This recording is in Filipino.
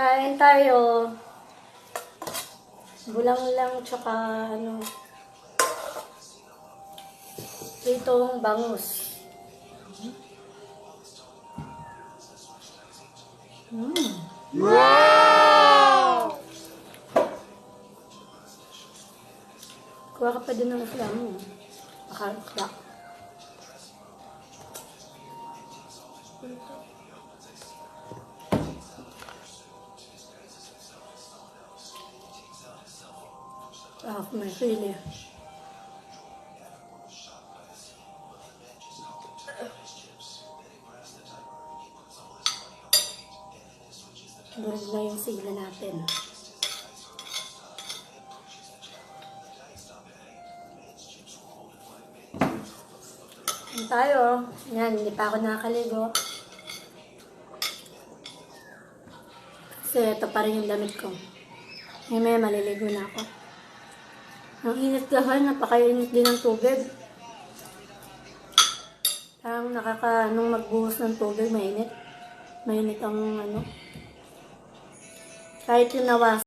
Kain tayo. Bulang lang tsaka pritong bangus. Wow! Kuha ka pa din ng isla mo. Makalakla. May sili. Durog na yung sila natin. Yan tayo. Yan, hindi pa ako nakakaligo. Kasi ito pa rin yung damit ko. May maliligo na ako. Ang init kasi, napakainit din ng tubig. Parang nung magbuhos ng tubig, mainit. Mainit ang kahit yung nawas.